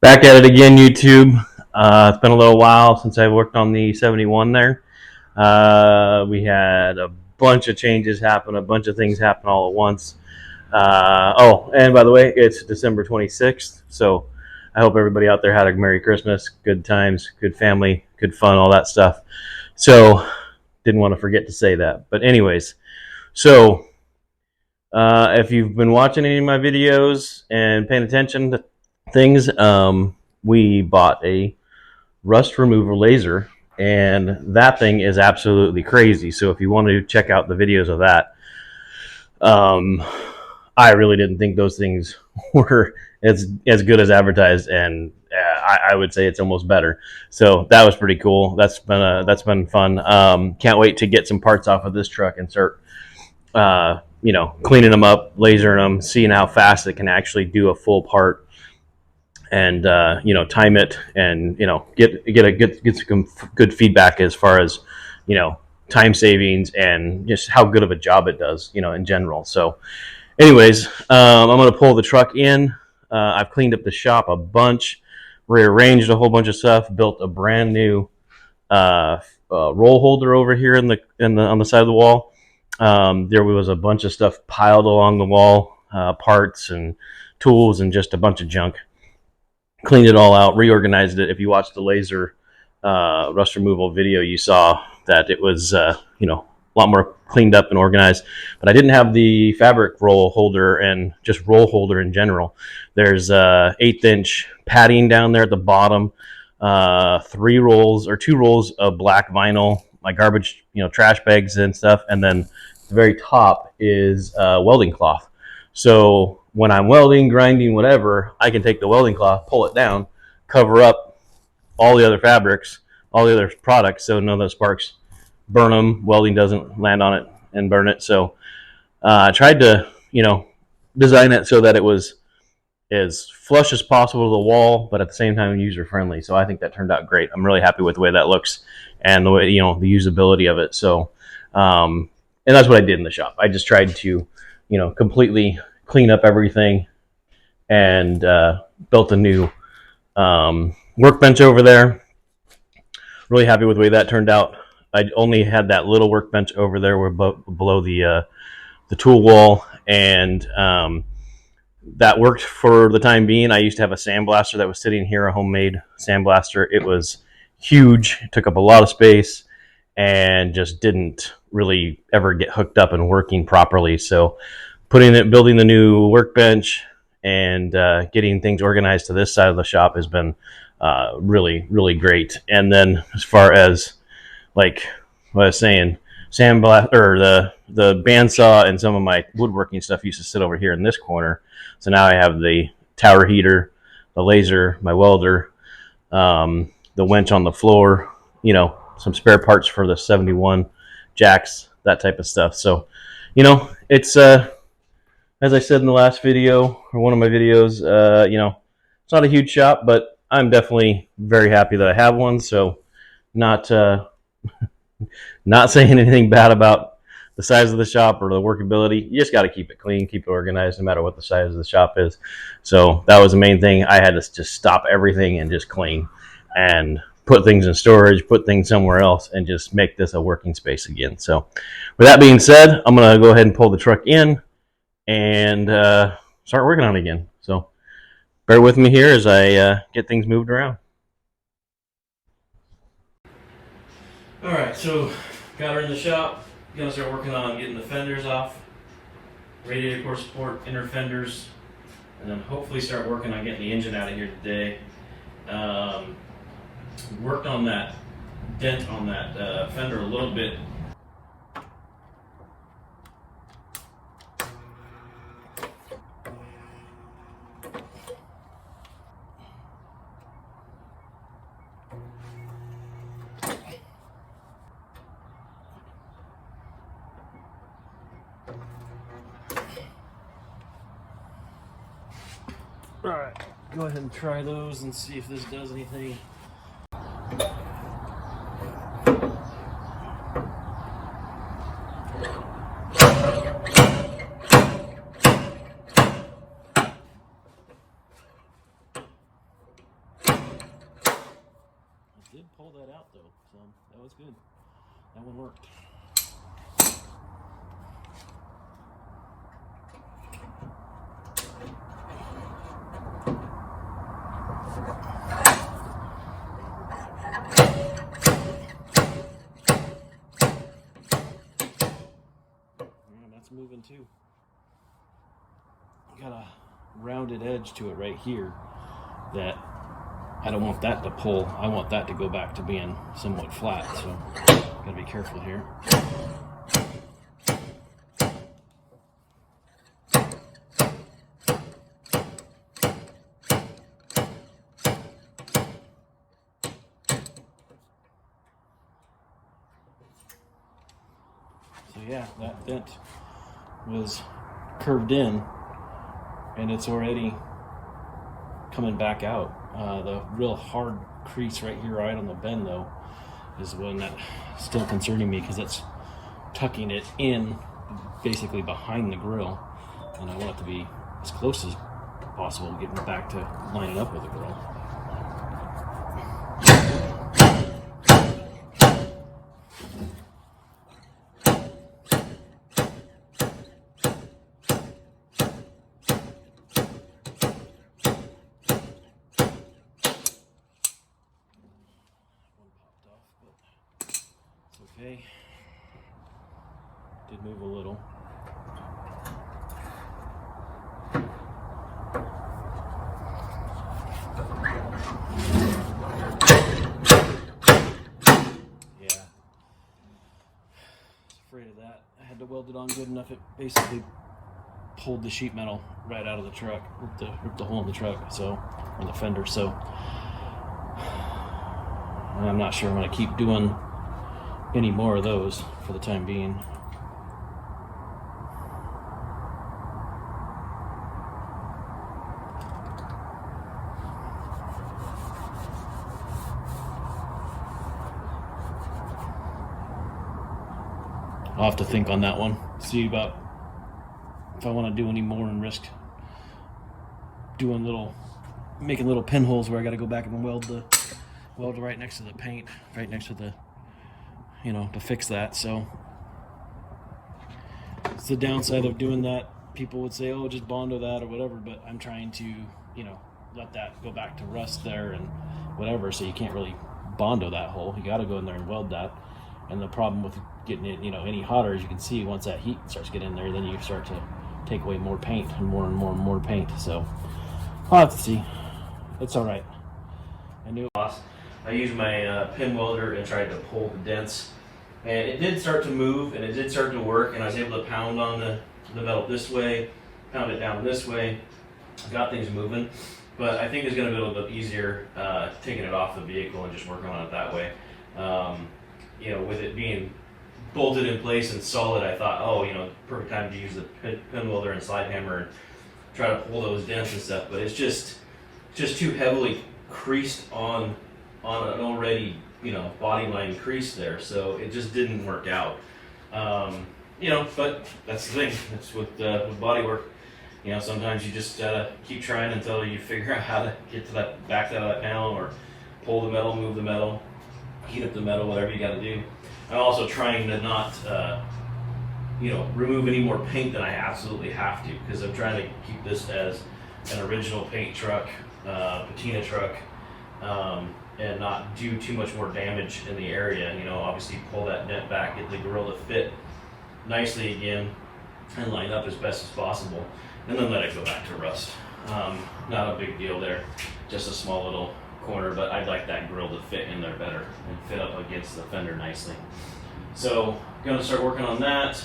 Back at it again, YouTube. It's been a little while since I worked on the 71 there. We had a bunch of changes happen, a bunch of things happen all at once. And by the way, it's December 26th, so I hope everybody out there had a Merry Christmas, good times, good family, good fun, all that stuff. So, didn't want to forget to say that. But anyways, so if you've been watching any of my videos and paying attention to things, we bought a rust remover laser, and that thing is absolutely crazy. So if you want to check out the videos of that, um, I really didn't think those things were as good as advertised, and I would say it's almost better. So that was pretty cool. That's been fun. Can't wait to get some parts off of this truck and start cleaning them up, lasering them, seeing how fast it can actually do a full part, and time it, and get some good feedback as far as time savings and just how good of a job it does in general. So anyways, I'm going to pull the truck in. I've cleaned up the shop a bunch, rearranged a whole bunch of stuff, built a brand new roll holder over here on the side of the wall. There was a bunch of stuff piled along the wall, parts and tools and just a bunch of junk. Cleaned it all out, reorganized it. If you watched the laser rust removal video, you saw that it was a lot more cleaned up and organized. But I didn't have the fabric roll holder and just roll holder in general. There's 1/8 inch padding down there at the bottom, 2 rolls of black vinyl, my garbage, trash bags and stuff, and then the very top is welding cloth. So when I'm welding, grinding, whatever, I can take the welding cloth, pull it down, cover up all the other fabrics, all the other products, so none of the sparks burn them. Welding doesn't land on it and burn it. So I tried to, design it so that it was as flush as possible to the wall, but at the same time user friendly. So I think that turned out great. I'm really happy with the way that looks and the way the usability of it. So, and that's what I did in the shop. I just tried to, completely clean up everything and built a new workbench over there. Really happy with the way that turned out. I only had that little workbench over there below the tool wall, and that worked for the time being. I used to have a sandblaster that was sitting here, a homemade sandblaster. It was huge, it took up a lot of space, and just didn't really ever get hooked up and working properly. So building the new workbench and getting things organized to this side of the shop has been really, really great. And then as far as like what I was saying, sandblast or the bandsaw and some of my woodworking stuff used to sit over here in this corner. So now I have the tower heater, the laser, my welder, the winch on the floor, some spare parts for the 71 jacks, that type of stuff. So, it's as I said in the last video or one of my videos, it's not a huge shop, but I'm definitely very happy that I have one. So, not not saying anything bad about the size of the shop or the workability. You just got to keep it clean, keep it organized, no matter what the size of the shop is. So that was the main thing. I had to just stop everything and just clean and put things in storage, put things somewhere else, and just make this a working space again. So with that being said, I'm going to go ahead and pull the truck in and start working on it again. So bear with me here as I get things moved around. All right, so got her in the shop. Gonna start working on getting the fenders off, radiator core support, inner fenders, and then hopefully start working on getting the engine out of here today. Worked on that dent on that fender a little bit. All right, go ahead and try those and see if this does anything. did pull that out though, so that was good. That one worked. Yeah, that's moving too. Got a rounded edge to it right here that I don't want that to pull. I want that to go back to being somewhat flat, so gotta be careful here. So yeah, that vent was curved in and it's already coming back out. The real hard crease right here, right on the bend though, is one that's still concerning me because it's tucking it in basically behind the grill, and I want it to be as close as possible, getting it back to lining up with the grill. Okay, did move a little. Yeah, afraid of that. I had to weld it on good enough. It basically pulled the sheet metal right out of the truck, ripped the hole in the truck, so on the fender. So I'm not sure I'm going to keep doing any more of those for the time being. I'll have to think on that one, see about if I want to do any more and risk making little pinholes where I got to go back and weld right next to the paint, right next to the, to fix that. So it's the downside of doing that. People would say, oh, just Bondo that or whatever, but I'm trying to, let that go back to rust there and whatever, so you can't really Bondo that hole. You got to go in there and weld that. And the problem with getting it, any hotter, as you can see, once that heat starts getting in there, then you start to take away more paint and more and more and more paint. So I'll have to see. It's all right. I used my pin welder and tried to pull the dents, and it did start to move and it did start to work, and I was able to pound on the metal this way, pound it down this way, got things moving. But I think it's going to be a little bit easier taking it off the vehicle and just working on it that way. With it being bolted in place and solid, I thought, perfect time to use the pin welder and slide hammer and try to pull those dents and stuff. But it's just too heavily creased on an already, body line crease there. So it just didn't work out. But that's the thing. That's with body work. Sometimes you just keep trying until you figure out how to get to that back out of that panel, or pull the metal, move the metal, heat up the metal, whatever you got to do. I'm also trying to not, remove any more paint than I absolutely have to, because I'm trying to keep this as an original paint truck, patina truck, and not do too much more damage in the area. Obviously pull that dent back, get the grill to fit nicely again, and line up as best as possible, and then let it go back to rust. Not a big deal there, just a small little corner, but I'd like that grill to fit in there better and fit up against the fender nicely. So gonna start working on that.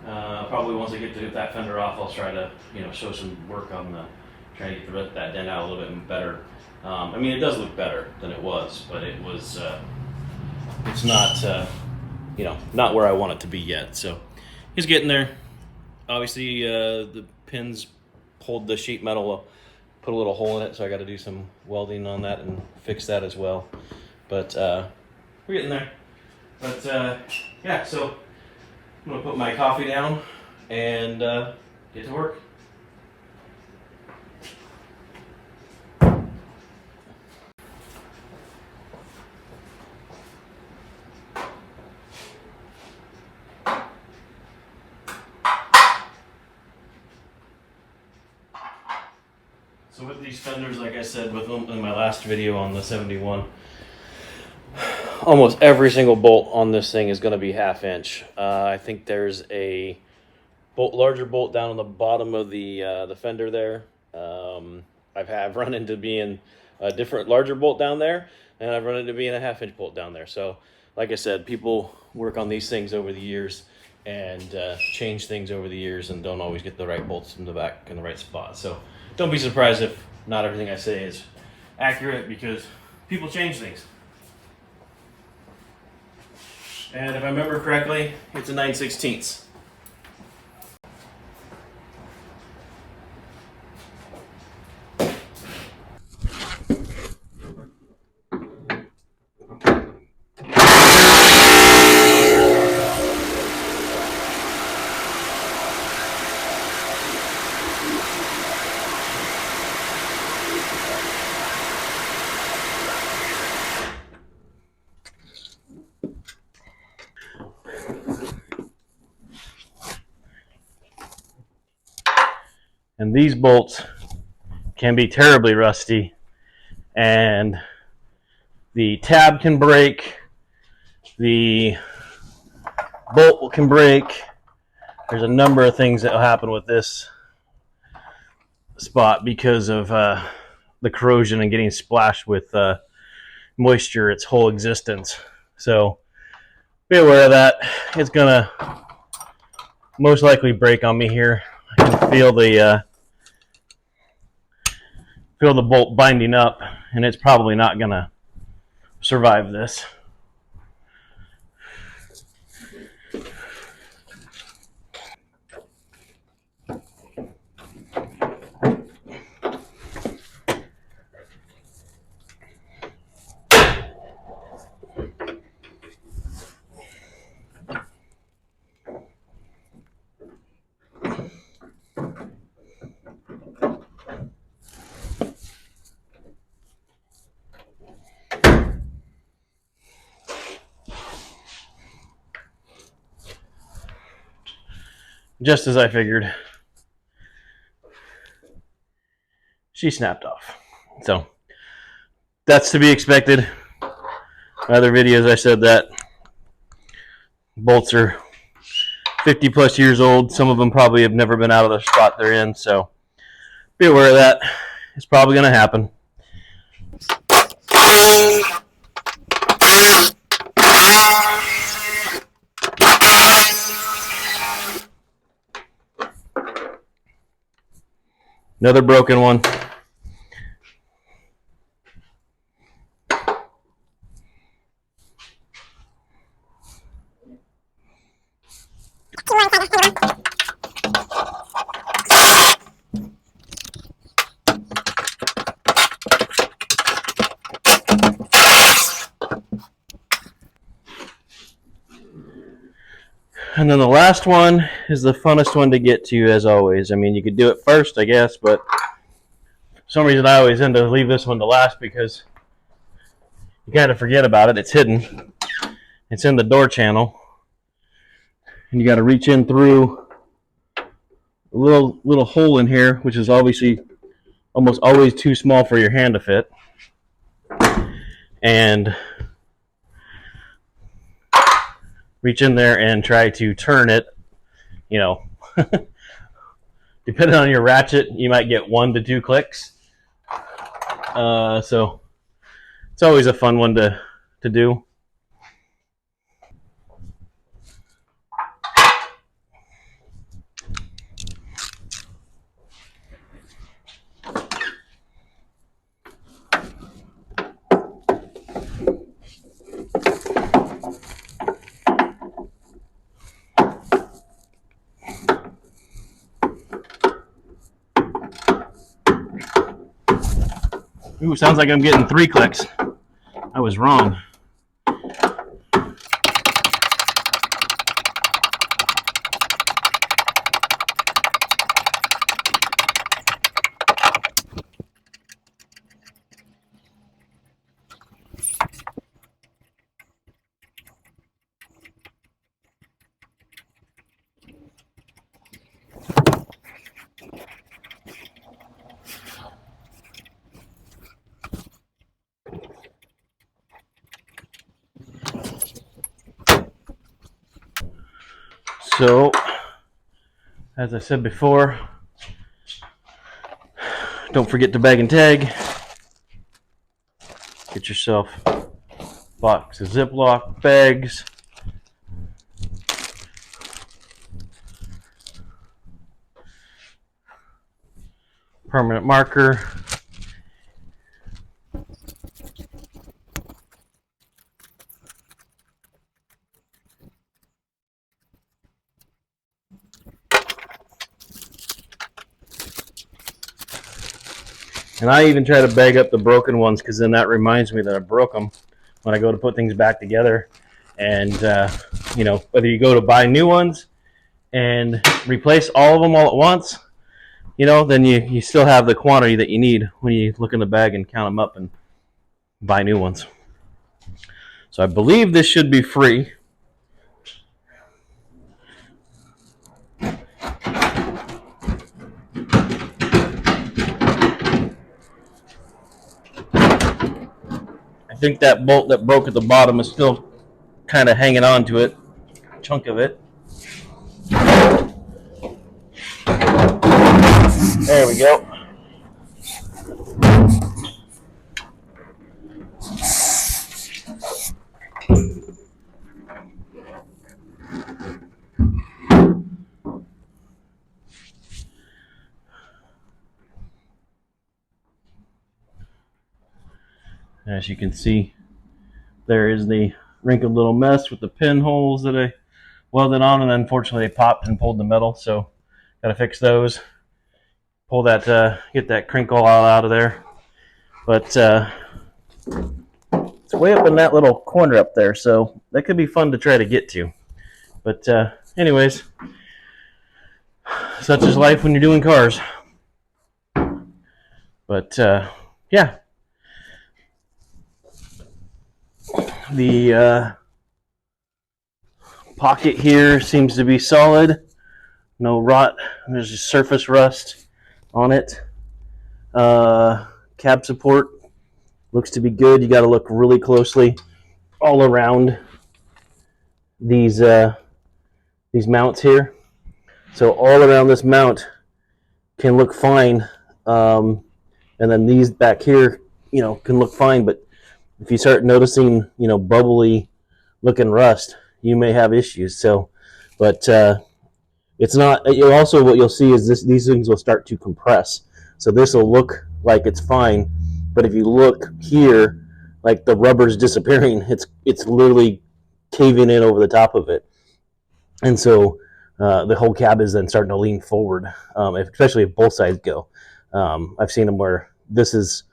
Probably once I get that fender off, I'll try to show some work on trying to get that dent out a little bit better. It does look better than it was, but it's not not where I want it to be yet. So he's getting there. Obviously the pins pulled the sheet metal, put a little hole in it, so I got to do some welding on that and fix that as well. But we're getting there. But yeah, so I'm gonna put my coffee down and get to work. So with these fenders, like I said with in my last video on the 71, almost every single bolt on this thing is going to be 1/2 inch. I think there's a larger bolt down on the bottom of the fender there. I've run into being a different larger bolt down there, and I've run into being a 1/2 inch bolt down there. So, like I said, people work on these things over the years and change things over the years, and don't always get the right bolts in the back in the right spot. So, don't be surprised if not everything I say is accurate, because people change things. And if I remember correctly, it's a 9/16. And these bolts can be terribly rusty, and the tab can break, the bolt can break. There's a number of things that will happen with this spot because of the corrosion and getting splashed with moisture its whole existence. So be aware of that. It's gonna most likely break on me here. I can feel the bolt binding up, and it's probably not gonna survive this. Just as I figured, she snapped off. So that's to be expected. In other videos I said that bolts are 50 plus years old. Some of them probably have never been out of the spot they're in, so be aware of that. It's probably going to happen. Another broken one. And then the last one is the funnest one to get to, as always. I mean, you could do it first, I guess, but for some reason I always end to leave this one to last because you kind of forget about it. It's hidden. It's in the door channel. And you got to reach in through a little hole in here, which is obviously almost always too small for your hand to fit. And reach in there and try to turn it. You know, depending on your ratchet, you might get 1 to 2 clicks. So it's always a fun one to do. Ooh, sounds like I'm getting 3 clicks. I was wrong. So, as I said before, don't forget to bag and tag. Get yourself a box of Ziploc bags. Permanent marker. And I even try to bag up the broken ones because then that reminds me that I broke them when I go to put things back together. And, you know, whether you go to buy new ones and replace all of them all at once, you know, then you still have the quantity that you need when you look in the bag and count them up and buy new ones. So I believe this should be free. I think that bolt that broke at the bottom is still kind of hanging on to it, a chunk of it. There we go. As you can see, there is the wrinkled little mess with the pinholes that I welded on, and unfortunately they popped and pulled the metal, so got to fix those. Pull that, get that crinkle all out of there. But it's way up in that little corner up there, so that could be fun to try to get to. But anyways, such is life when you're doing cars. But yeah, the pocket here seems to be solid. No rot. There's just surface rust on it. Cab support looks to be good. You got to look really closely all around these mounts here. So all around this mount can look fine, and then these back here, you know, can look fine. But if you start noticing, you know, bubbly looking rust, you may have issues. So, but it's not. You also, what you'll see is these things will start to compress. So this will look like it's fine, but if you look here, like the rubber's disappearing, it's literally caving in over the top of it, and so the whole cab is then starting to lean forward, especially if both sides go. I've seen them where this is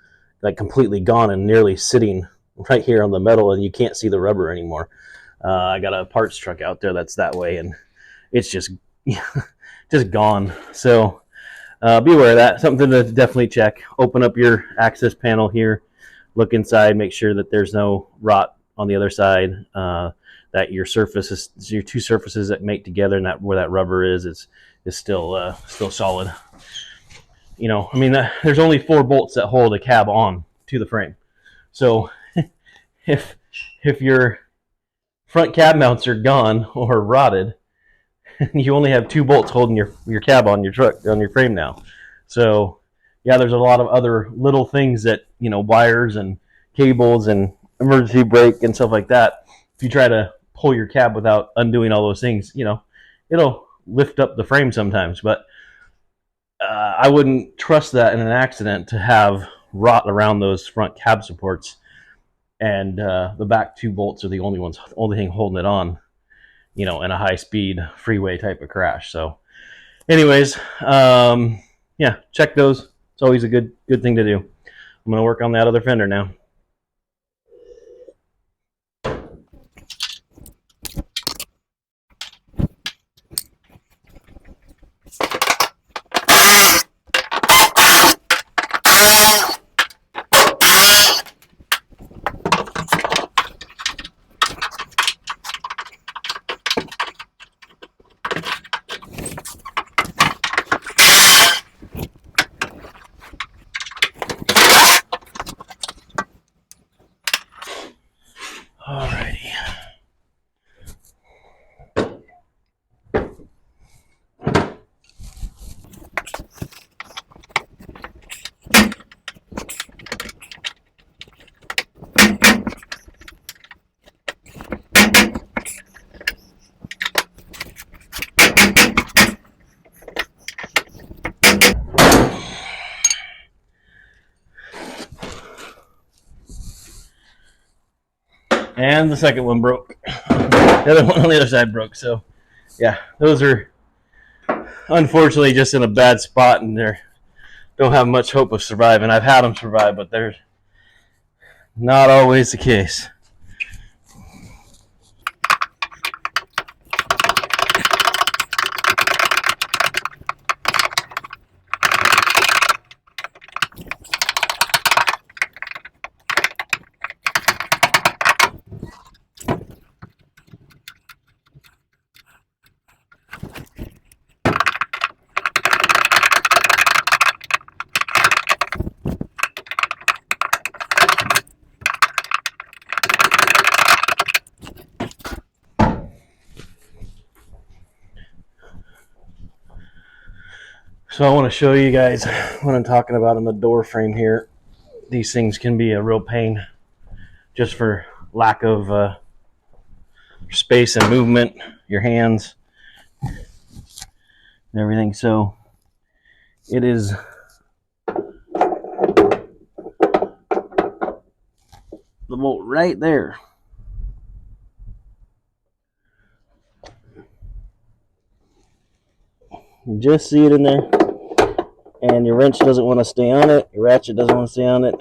like completely gone and nearly sitting right here on the metal, and you can't see the rubber anymore. I got a parts truck out there that's that way, and it's just just gone. So be aware of that. Something to definitely check. Open up your access panel here, look inside, make sure that there's no rot on the other side, that your surfaces, your two surfaces that mate together, and that where that rubber is still solid. You know, I mean, there's only 4 bolts that hold a cab on to the frame. So if your front cab mounts are gone or rotted, you only have 2 bolts holding your cab on your truck, on your frame now. So yeah, there's a lot of other little things that, you know, wires and cables and emergency brake and stuff like that. If you try to pull your cab without undoing all those things, you know, it'll lift up the frame sometimes. But I wouldn't trust that in an accident to have rot around those front cab supports, and the back 2 bolts are the only thing holding it on, you know, in a high-speed freeway type of crash. So anyways, yeah, check those. It's always a good thing to do. I'm going to work on that other fender now. Alrighty. And the second one broke. The other one on the other side broke. So, yeah, those are unfortunately just in a bad spot, and they don't have much hope of surviving. I've had them survive, but they're not always the case. So I want to show you guys what I'm talking about in the door frame here. These things can be a real pain just for lack of space and movement, your hands, and everything. So it is the bolt right there. You just see it in there, and your wrench doesn't want to stay on it, your ratchet doesn't want to stay on it.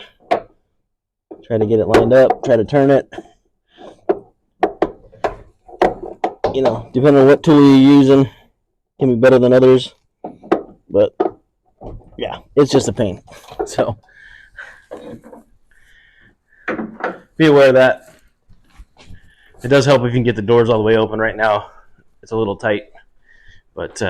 Try to get it lined up, try to turn it. You know, depending on what tool you're using, can be better than others, but yeah, it's just a pain. So be aware of that. It does help if you can get the doors all the way open. Right now it's a little tight, but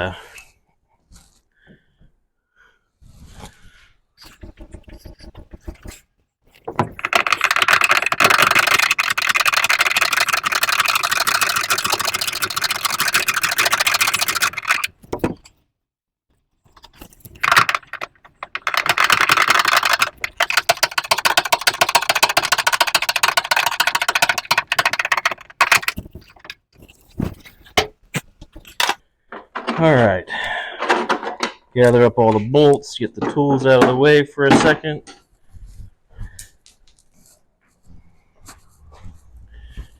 all right. Gather up all the bolts, get the tools out of the way for a second.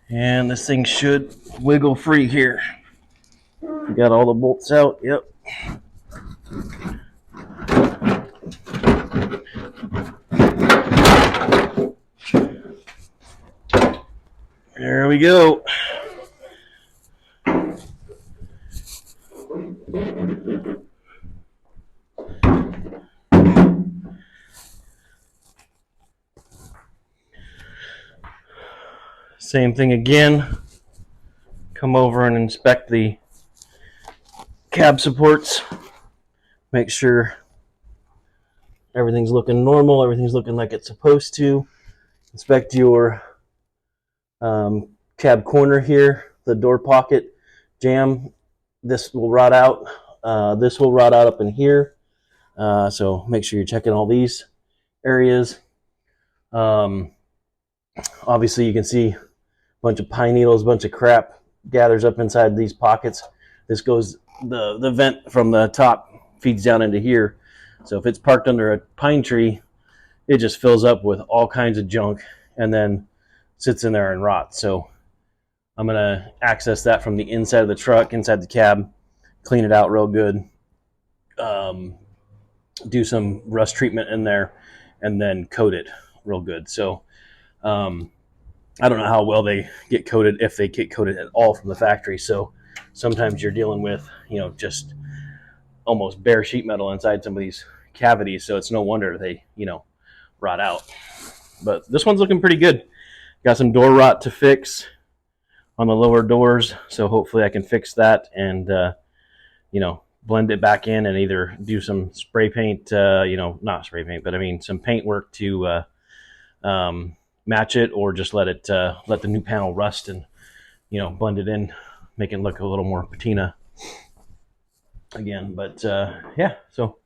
And this thing should wiggle free here. We got all the bolts out, yep. There we go. Same thing again. Come over and inspect the cab supports. Make sure everything's looking normal, everything's looking like it's supposed to. Inspect your cab corner here, the door pocket jamb. This will rot out. This will rot out up in here. So make sure you're checking all these areas. Obviously you can see a bunch of pine needles, a bunch of crap gathers up inside these pockets. This goes, the vent from the top feeds down into here. So if it's parked under a pine tree, it just fills up with all kinds of junk and then sits in there and rots. So I'm gonna access that from the inside of the truck, inside the cab, clean it out real good, do some rust treatment in there, and then coat it real good. So I don't know how well they get coated, if they get coated at all from the factory. So sometimes you're dealing with, you know, just almost bare sheet metal inside some of these cavities. So it's no wonder they, you know, rot out. But this one's looking pretty good. Got some door rot to fix on the lower doors. So hopefully I can fix that and, you know, blend it back in and either do some spray paint, you know, not spray paint, but I mean some paint work to match it, or just let it let the new panel rust and, you know, blend it in, make it look a little more patina again. But yeah, so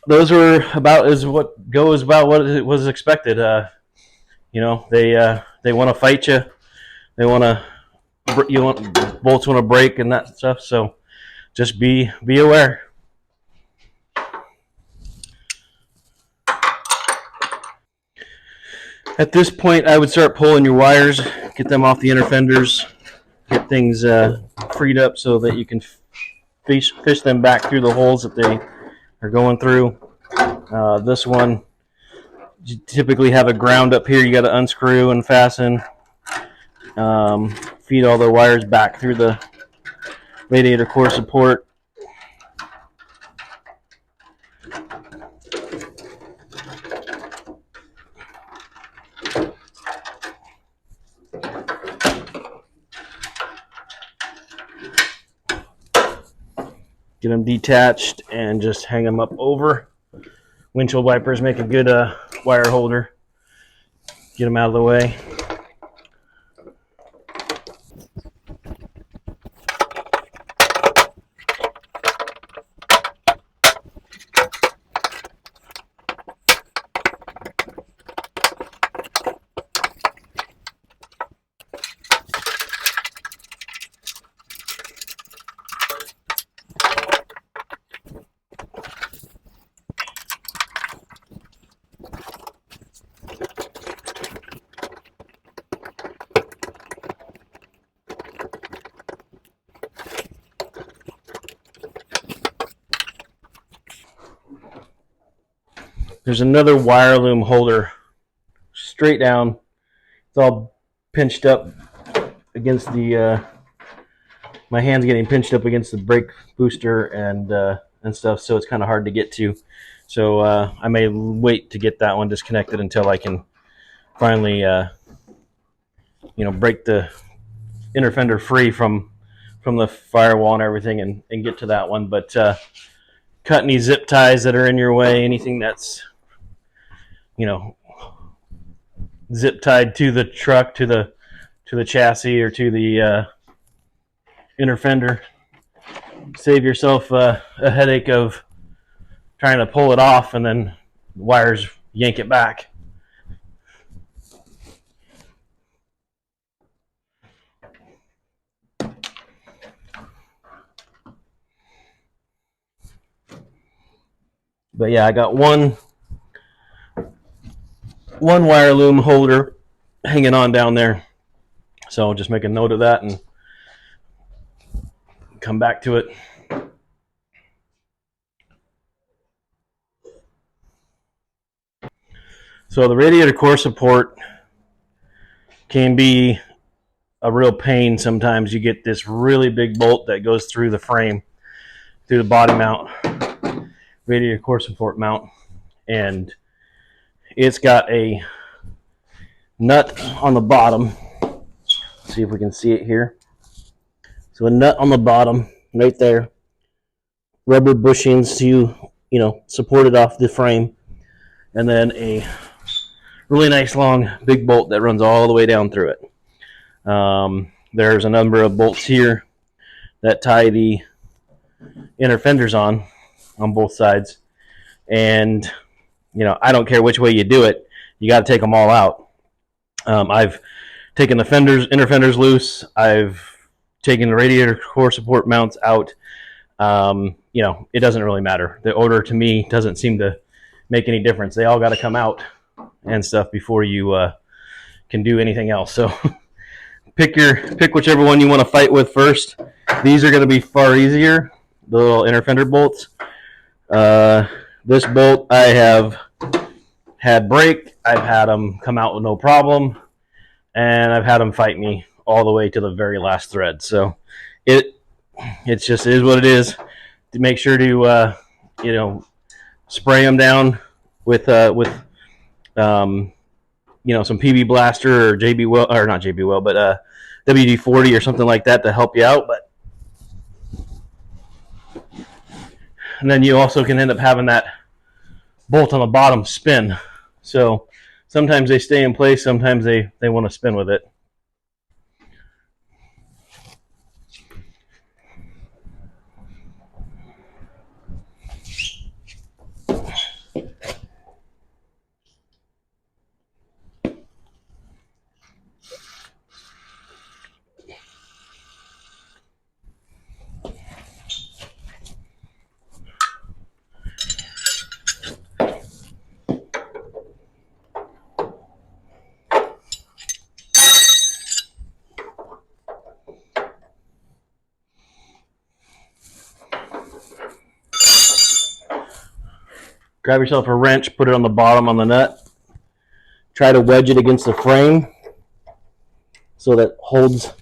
those were about as what goes about what it was expected. You know, they want to fight you, they want to, you want, bolts want to break and that stuff. So just be aware. At this point, I would start pulling your wires, get them off the inner fenders, get things freed up so that you can fish them back through the holes that they are going through. This one, you typically have a ground up here you got to unscrew and fasten. Feed all the wires back through the radiator core support. Get them detached and just hang them up over. Windshield wipers make a good wire holder. Get them out of the way. There's another wire loom holder straight down. It's all pinched up against the my hand's getting pinched up against the brake booster and stuff, so it's kind of hard to get to. So I may wait to get that one disconnected until I can finally break the inner fender free from the firewall and everything and get to that one. But cut any zip ties that are in your way, anything that's zip tied to the truck, to the chassis, or to the inner fender. Save yourself a headache of trying to pull it off and then the wires yank it back. But yeah, I got one wire loom holder hanging on down there. So I'll just make a note of that and come back to it. So the radiator core support can be a real pain sometimes. You get this really big bolt that goes through the frame, through the body mount, radiator core support mount, and it's got a nut on the bottom. Let's see if we can see it here. So a nut on the bottom, right there. Rubber bushings to, support it off the frame. And then a really nice long big bolt that runs all the way down through it. There's a number of bolts here that tie the inner fenders on both sides. And, I don't care which way you do it. You got to take them all out. I've taken the inner fenders loose. I've taken the radiator core support mounts out. It doesn't really matter. The odor to me doesn't seem to make any difference. They all got to come out and stuff before you can do anything else. So pick whichever one you want to fight with first. These are going to be far easier, the little inner fender bolts. This bolt I have had break. I've had them come out with no problem, and I've had them fight me all the way to the very last thread. So it just is what it is. To make sure to spray them down with some PB Blaster or JB Well, or not JB Well, but WD-40 or something like that to help you out. And then you also can end up having that bolt on the bottom spin. So sometimes they stay in place, sometimes they want to spin with it. grab yourself a wrench, put it on the bottom on the nut. Try to wedge it against the frame so that holds,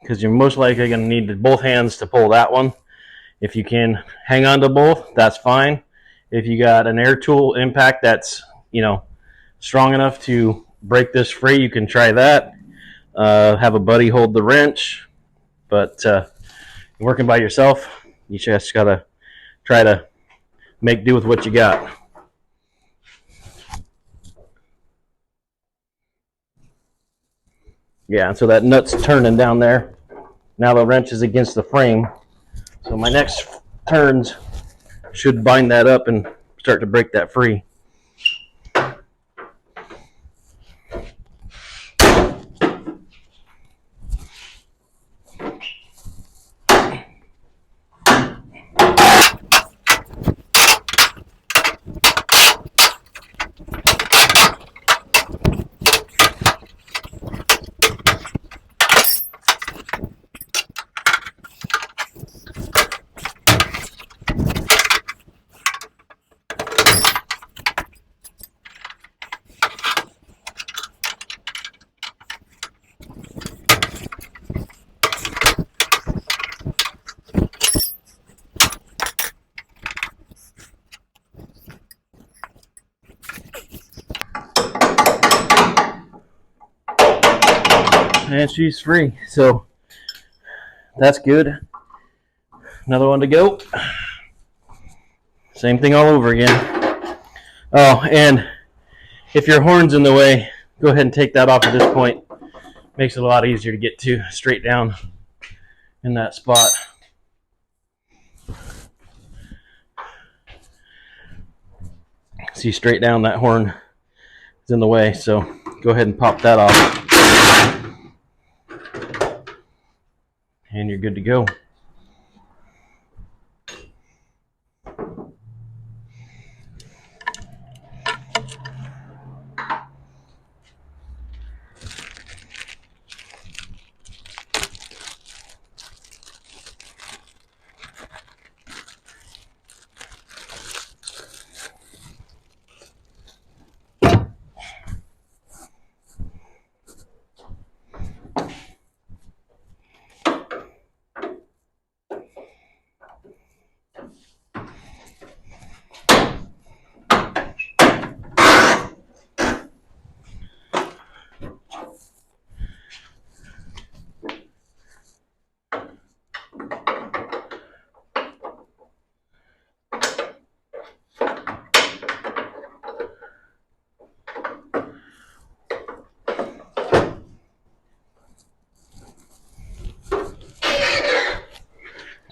because you're most likely going to need both hands to pull that one. If you can hang on to both, that's fine. If you got an air tool impact that's, strong enough to break this free, you can try that. Have a buddy hold the wrench, but working by yourself, you just got to try to make do with what you got. Yeah, so that nut's turning down there. Now the wrench is against the frame. So my next turns should bind that up and start to break that free. And she's free, so that's good. Another one to go. Same thing all over again. Oh, and if your horn's in the way, go ahead and take that off at this point. Makes it a lot easier to get to straight down in that spot. See, straight down, that horn is in the way, so go ahead and pop that off. And you're good to go.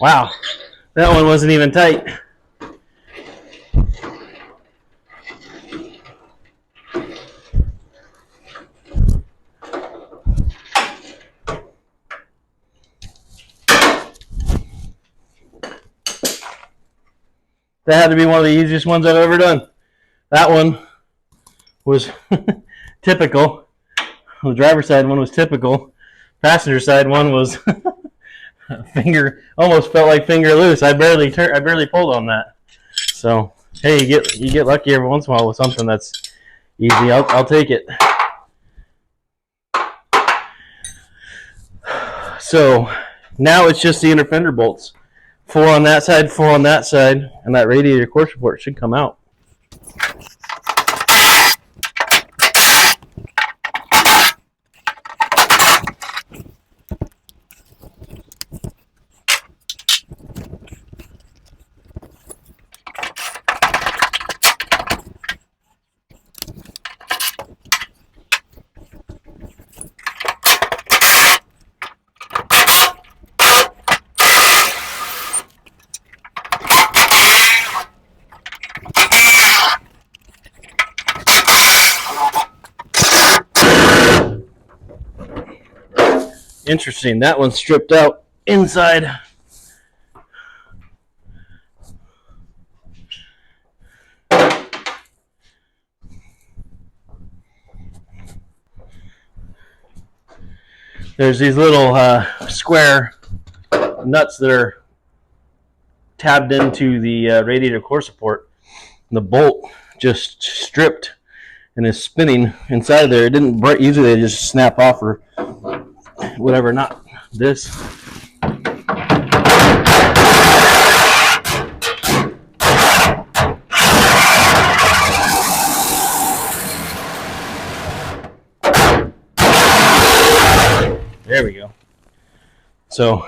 Wow, that one wasn't even tight. That had to be one of the easiest ones I've ever done. That one was typical. The driver's side one was typical. Passenger side one was finger, almost felt like finger loose. I barely pulled on that. So hey, you get lucky every once in a while with something that's easy. I'll take it. So now it's just the inner fender bolts. 4 on that side, 4 on that side, and that radiator course report should come out. Interesting, that one's stripped out inside. There's these little square nuts that are tabbed into the radiator core support. the bolt just stripped and is spinning inside there. It didn't break. Usually they just snap off or whatever. Not this. There we go. So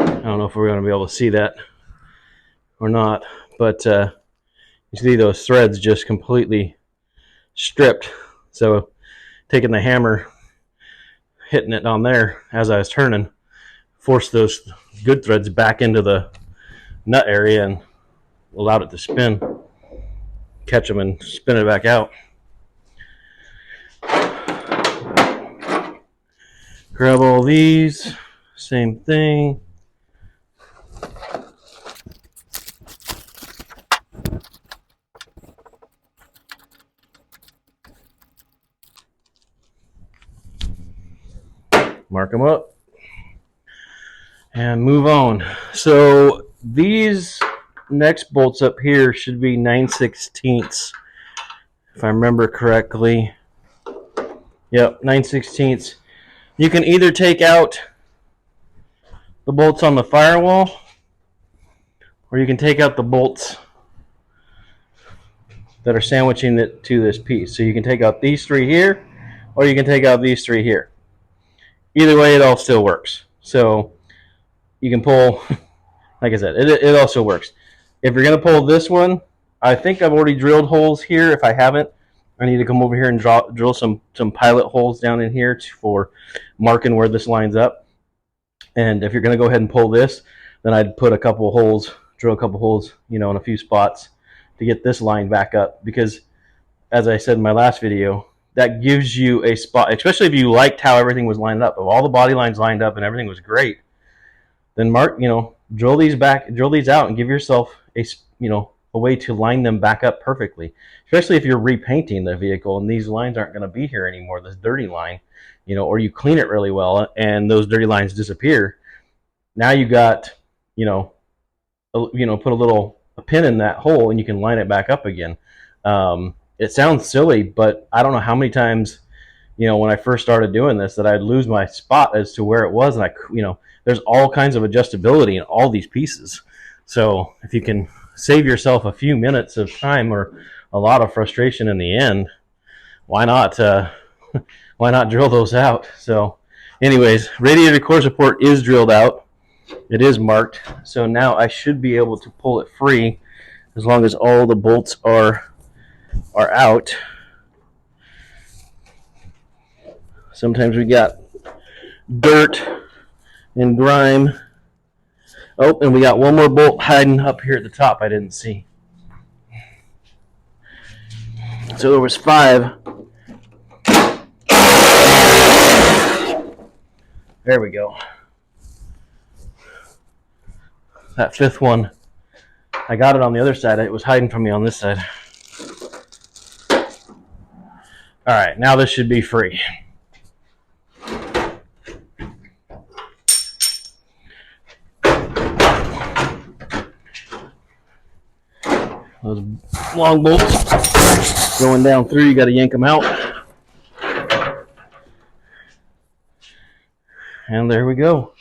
I don't know if we're going to be able to see that or not, but you see those threads just completely stripped. So taking the hammer, hitting it on there as I was turning, forced those good threads back into the nut area and allowed it to spin, catch them and spin it back out. Grab all these, same thing. Mark them up and move on. So these next bolts up here should be 9/16, if I remember correctly. Yep, 9/16. You can either take out the bolts on the firewall, or you can take out the bolts that are sandwiching it to this piece. So you can take out these three here, or you can take out these three here. Either way, it all still works. So you can pull, like I said, it also works. If you're going to pull this one, I think I've already drilled holes here. If I haven't, I need to come over here and drill some pilot holes down in here for marking where this lines up. And if you're going to go ahead and pull this, then I'd put a couple of holes, drill a couple of holes, in a few spots to get this line back up. Because as I said in my last video, that gives you a spot, especially if you liked how everything was lined up. If all the body lines lined up and everything was great, then drill these out and give yourself a way to line them back up perfectly. Especially if you're repainting the vehicle and these lines aren't going to be here anymore, this dirty line, or you clean it really well and those dirty lines disappear. Now you got, put a pin in that hole and you can line it back up again. It sounds silly, but I don't know how many times, when I first started doing this, that I'd lose my spot as to where it was, and there's all kinds of adjustability in all these pieces. So if you can save yourself a few minutes of time or a lot of frustration in the end, why not drill those out? So anyways, radiator core support is drilled out. It is marked. So now I should be able to pull it free as long as all the bolts are out. Sometimes we got dirt and grime. Oh, and we got one more bolt hiding up here at the top I didn't see. So there was 5. There we go. That 5th one, I got it on the other side. It was hiding from me on this side. All right, now this should be free. Those long bolts going down through, you got to yank them out. And there we go.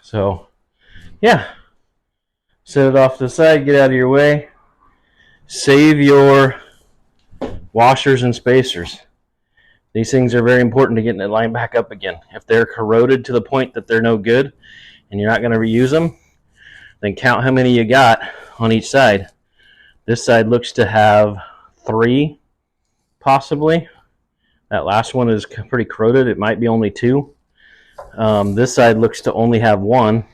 So, yeah. Set it off to the side, get out of your way. Save your washers and spacers. These things are very important to getting it lined back up again. If they're corroded to the point that they're no good and you're not going to reuse them, then count how many you got on each side. This side looks to have 3, possibly. That last one is pretty corroded. It might be only 2. This side looks to only have 1.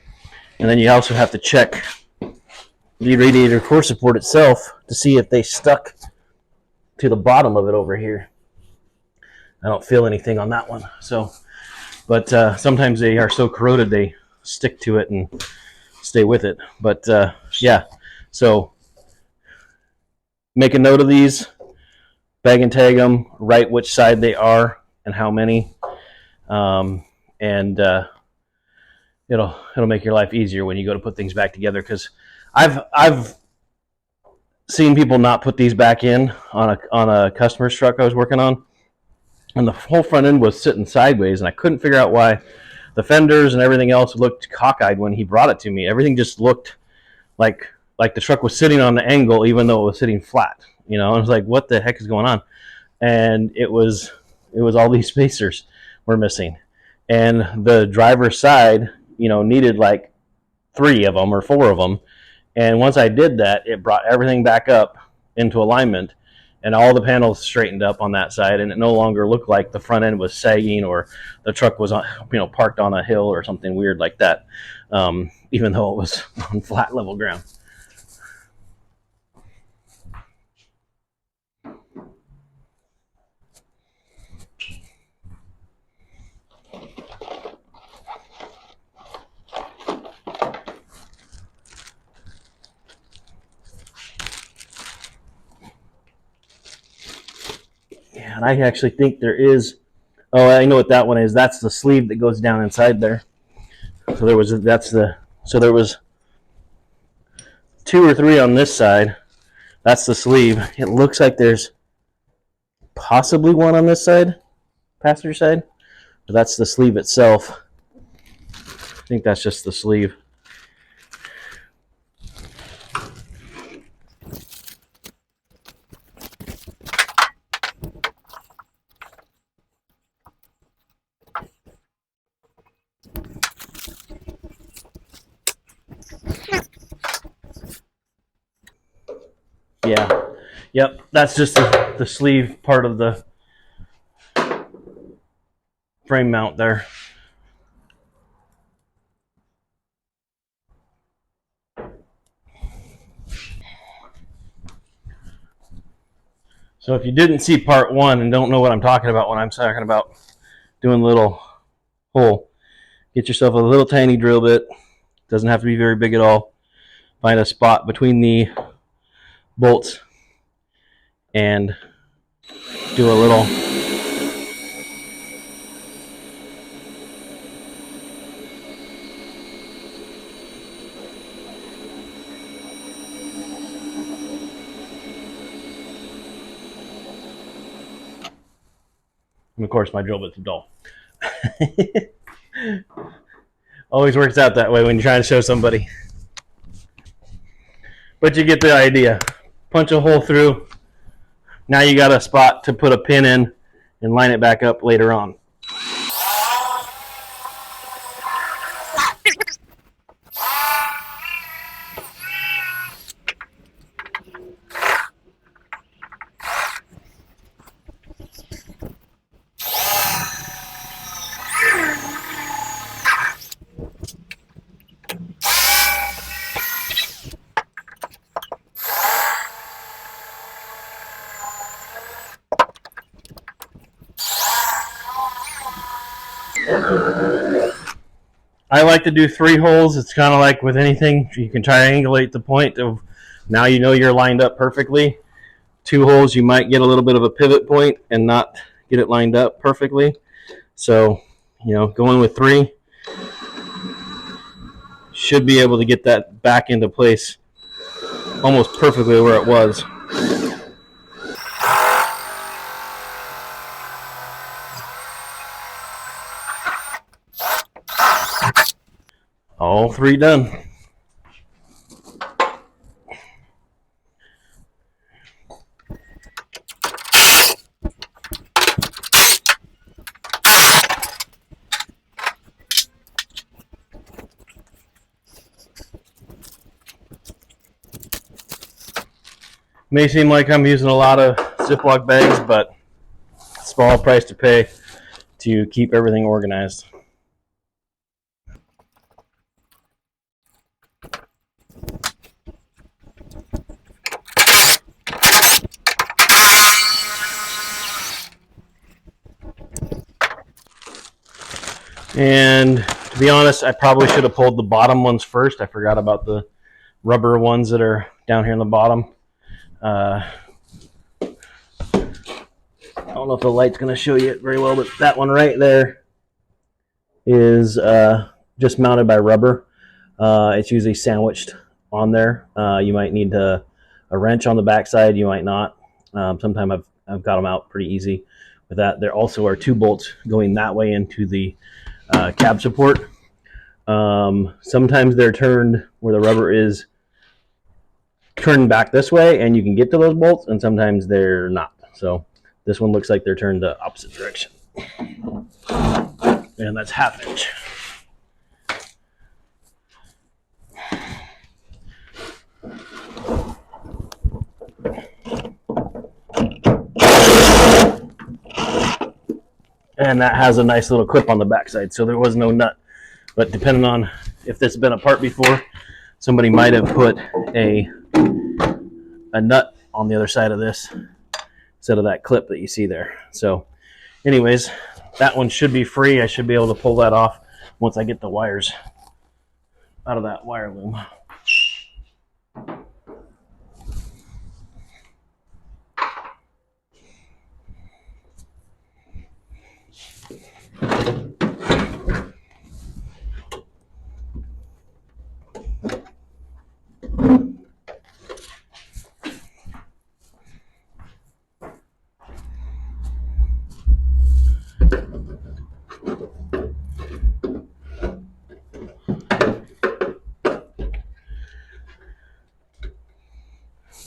And then you also have to check the radiator core support itself to see if they stuck to the bottom of it over here. I don't feel anything on that one. So, but sometimes they are so corroded they stick to it and stay with it. But yeah, so make a note of these. bag and tag them, write which side they are and how many, and it'll make your life easier when you go to put things back together. Because I've seen people not put these back in on a customer's truck I was working on, and the whole front end was sitting sideways, and I couldn't figure out why. The fenders and everything else looked cockeyed when he brought it to me. Everything just looked like the truck was sitting on the angle, even though it was sitting flat. I was like, what the heck is going on? And it was all these spacers were missing, and the driver's side, needed like 3 of them or 4 of them. And once I did that, it brought everything back up into alignment, and all the panels straightened up on that side, and it no longer looked like the front end was sagging or the truck was parked on a hill or something weird like that, even though it was on flat level ground. And I actually think there is. Oh, I know what that one is. That's the sleeve that goes down inside there. So there was 2 or 3 on this side. That's the sleeve. It looks like there's possibly 1 on this side, passenger side, but that's the sleeve itself. I think that's just the sleeve. Yeah. Yep. That's just the sleeve part of the frame mount there. So if you didn't see part 1 and don't know what I'm talking about when I'm talking about doing a little hole, get yourself a little tiny drill bit. Doesn't have to be very big at all. Find a spot between the bolts and do a little and of course my drill bit's dull. Always works out that way when you're trying to show somebody. But you get the idea. Punch a hole through. Now you got a spot to put a pin in and line it back up later on. I like to do 3 holes. It's kind of like with anything. You can triangulate the point of now you're lined up perfectly. 2 holes, you might get a little bit of a pivot point and not get it lined up perfectly. So, going with 3 should be able to get that back into place almost perfectly where it was. All 3 done. May seem like I'm using a lot of Ziploc bags, but small price to pay to keep everything organized. And to be honest, I probably should have pulled the bottom ones first. I forgot about the rubber ones that are down here in the bottom. I don't know if the light's going to show you it very well, but that one right there is just mounted by rubber. It's usually sandwiched on there. You might need a wrench on the backside. You might not. Sometimes I've got them out pretty easy with that. There also are 2 bolts going that way into the cab support. Sometimes they're turned where the rubber is turned back this way and you can get to those bolts, and sometimes they're not. So this one looks like they're turned the opposite direction. And that's 1/2 inch. And that has a nice little clip on the backside, so there was no nut. But depending on if this has been apart before, somebody might have put a nut on the other side of this instead of that clip that you see there. So anyways, that one should be free. I should be able to pull that off once I get the wires out of that wire loom.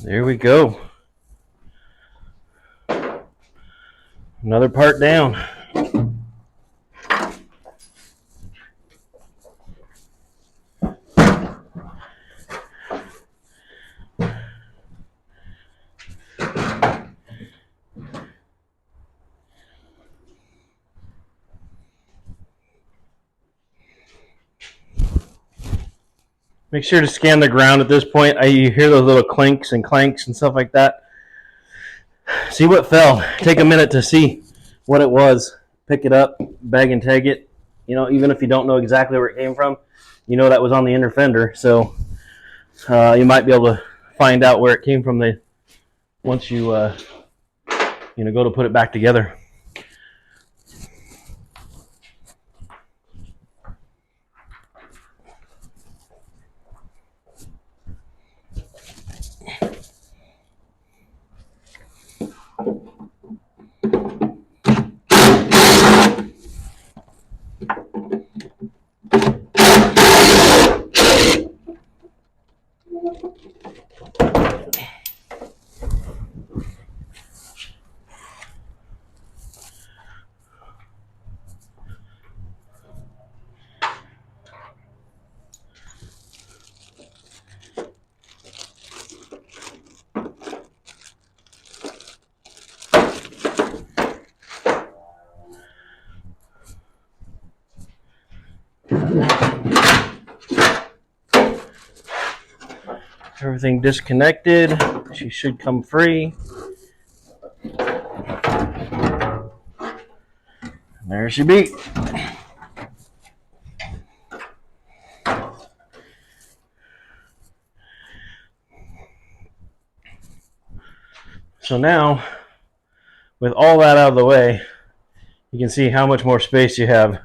There we go. Another part down. Make sure to scan the ground at this point. You hear those little clinks and clanks and stuff like that. See what fell. Take a minute to see what it was. Pick it up, bag and tag it. You know, even if you don't know exactly where it came from, you know that was on the inner fender. So you might be able to find out where it came from once you go to put it back together. Everything disconnected. She should come free. And there she be. So now, with all that out of the way, you can see how much more space you have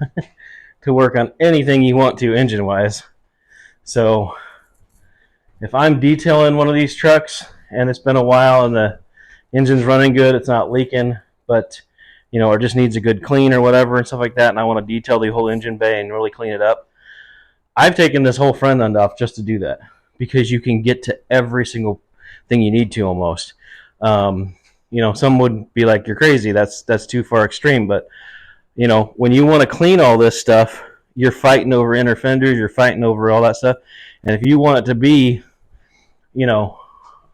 to work on anything you want to engine-wise. So if I'm detailing one of these trucks and it's been a while and the engine's running good, it's not leaking, but or just needs a good clean or whatever and stuff like that, and I want to detail the whole engine bay and really clean it up, I've taken this whole front end off just to do that, because you can get to every single thing you need to almost. Some would be like, you're crazy, that's too far extreme, but when you want to clean all this stuff, you're fighting over inner fenders, you're fighting over all that stuff, and if you want it to be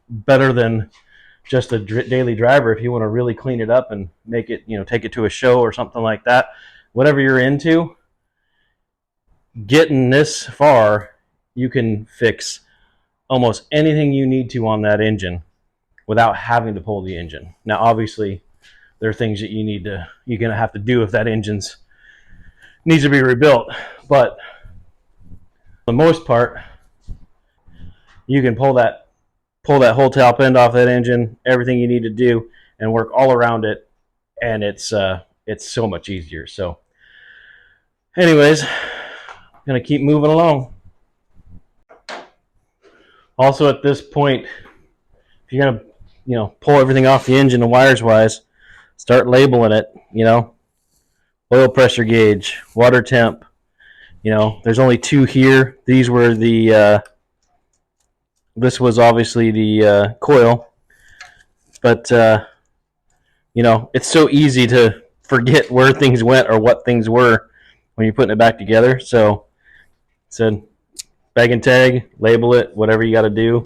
better than just a daily driver, if you want to really clean it up and make it, take it to a show or something like that, whatever you're into, getting this far, you can fix almost anything you need to on that engine without having to pull the engine. Now, obviously, there are things that you're going to have to do if that engine's needs to be rebuilt, but for the most part, you can pull that whole top end off that engine, everything you need to do, and work all around it and it's so much easier. So, anyways, gonna keep moving along. Also, at this point, if you're gonna pull everything off the engine and wires wise, start labeling it. Oil pressure gauge, water temp. There's only two here. These were the this was obviously the coil, but it's so easy to forget where things went or what things were when you're putting it back together. So said bag and tag, label it, whatever you got to do.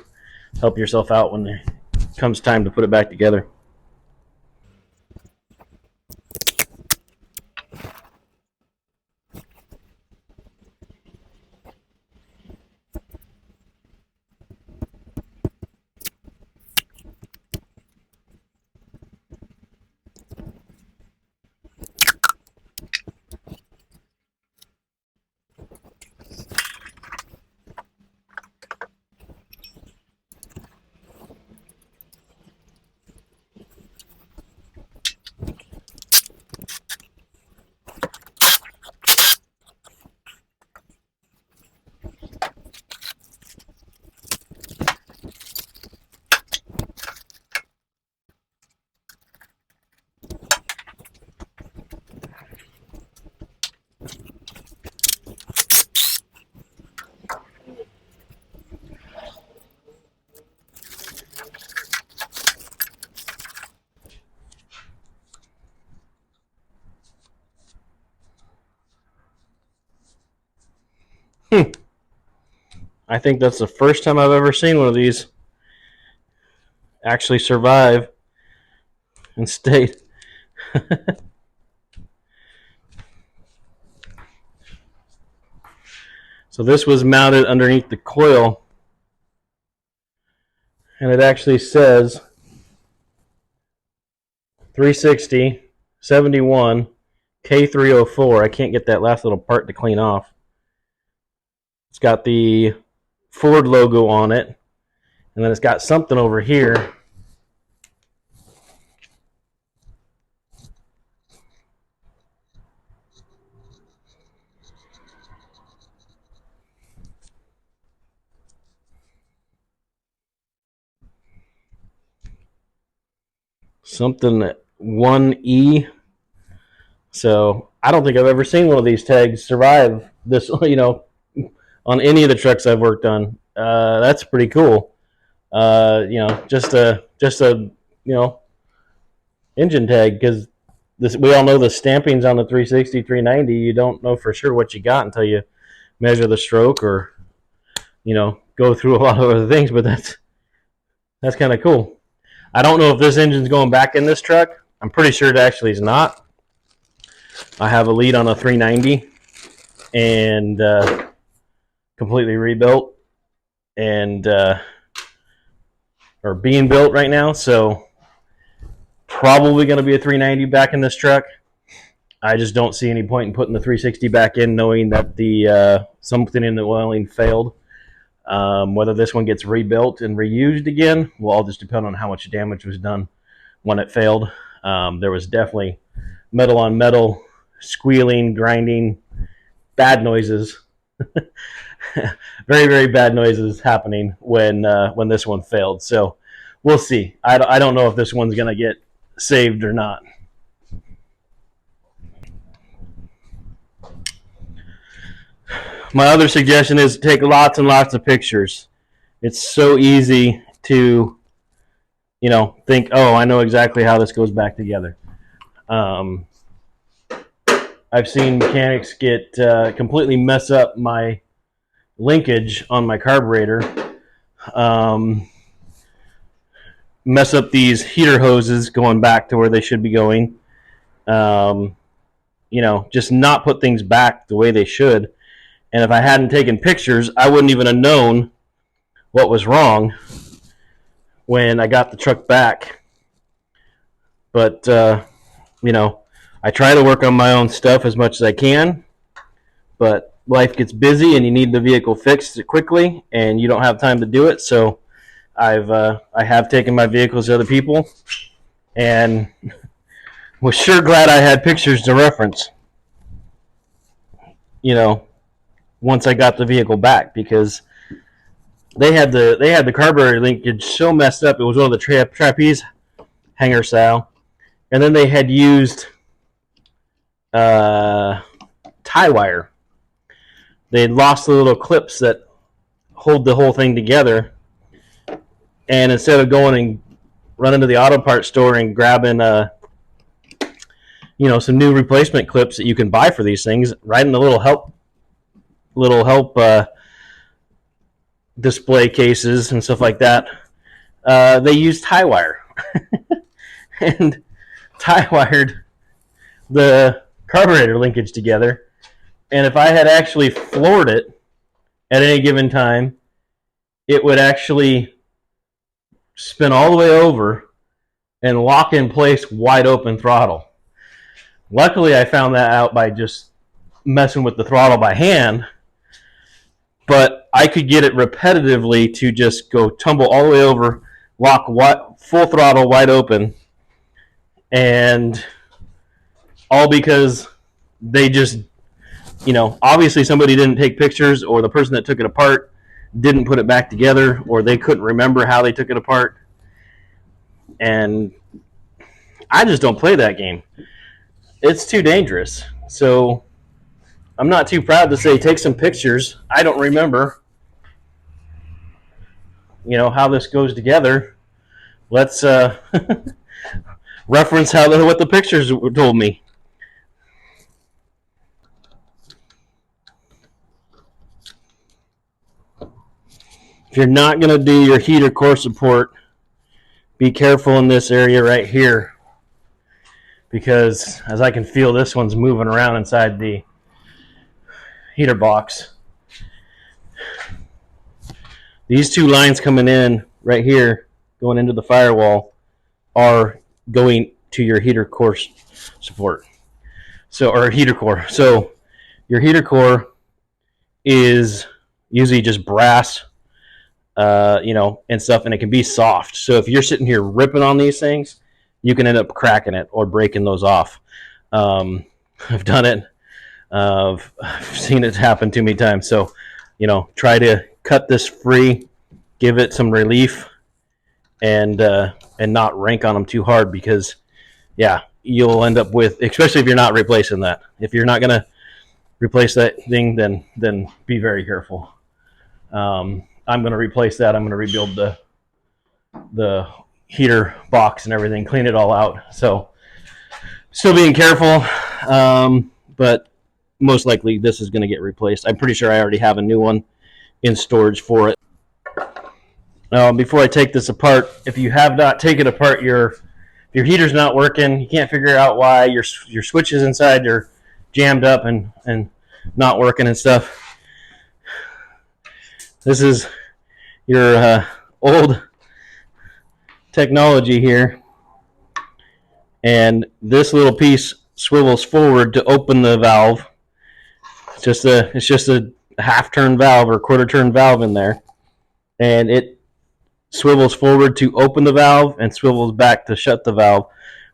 Help yourself out when it comes time to put it back together. I think that's the first time I've ever seen one of these actually survive and stay. So this was mounted underneath the coil, and it actually says 360 71 K304. I can't get that last little part to clean off. It's got the Ford logo on it, and then it's got something over here. Something 1E. So I don't think I've ever seen one of these tags survive this, on any of the trucks I've worked on. That's pretty cool. Just a engine tag, because this, we all know the stampings on the 360, 390. You don't know for sure what you got until you measure the stroke or go through a lot of other things. But that's kind of cool. I don't know if this engine's going back in this truck. I'm pretty sure it actually is not. I have a lead on a 390 and completely rebuilt and or being built right now. So probably going to be a 390 back in this truck. I just don't see any point in putting the 360 back in, knowing that the something in the oiling failed. Whether this one gets rebuilt and reused again will all just depend on how much damage was done when it failed. There was definitely metal on metal, squealing, grinding, bad noises. Very, very bad noises happening when this one failed. So we'll see. I don't know if this one's going to get saved or not. My other suggestion is take lots and lots of pictures. It's so easy to, think, oh, I know exactly how this goes back together. I've seen mechanics get completely mess up my linkage on my carburetor, mess up these heater hoses going back to where they should be going, just not put things back the way they should. And if I hadn't taken pictures, I wouldn't even have known what was wrong when I got the truck back. But, I try to work on my own stuff as much as I can, but life gets busy and you need the vehicle fixed quickly and you don't have time to do it. So I have taken my vehicles to other people, and Was sure glad I had pictures to reference, once I got the vehicle back, because they had the carburetor linkage so messed up. It was one of the trapeze hanger style, and then they had used tie wire. They had lost the little clips that hold the whole thing together, and instead of going and running to the auto parts store and grabbing some new replacement clips that you can buy for these things, right in the little help display cases and stuff like that, they used tie wire and tie wired the carburetor linkage together. And if I had actually floored it at any given time, it would actually spin all the way over and lock in place wide open throttle. Luckily, I found that out by just messing with the throttle by hand, but I could get it repetitively to just go tumble all the way over, lock full throttle wide open, and all because they just, obviously somebody didn't take pictures, or the person that took it apart didn't put it back together, or they couldn't remember how they took it apart. And I just don't play that game. It's too dangerous. So I'm not too proud to say take some pictures. I don't remember, how this goes together. Let's reference what the pictures told me. If you're not going to do your heater core support, be careful in this area right here, because as I can feel, this one's moving around inside the heater box. These two lines coming in right here, going into the firewall, are going to your heater core support. Or heater core. So your heater core is usually just brass, and stuff, and it can be soft. So if you're sitting here ripping on these things, you can end up cracking it or breaking those off. I've done it. I've seen it happen too many times. So, try to cut this free, give it some relief, and not rank on them too hard, because, you'll end up with, especially if you're not replacing that. If you're not gonna replace that thing, then be very careful. I'm going to replace that. I'm going to rebuild the heater box and everything, clean it all out. So still being careful, but most likely this is going to get replaced. I'm pretty sure I already have a new one in storage for it. Before I take this apart, if you have not taken apart your heater's not working, you can't figure out why, your switches inside are jammed up and not working and stuff. This is your old technology here, and this little piece swivels forward to open the valve. It's just a half-turn valve or quarter-turn valve in there, and it swivels forward to open the valve and swivels back to shut the valve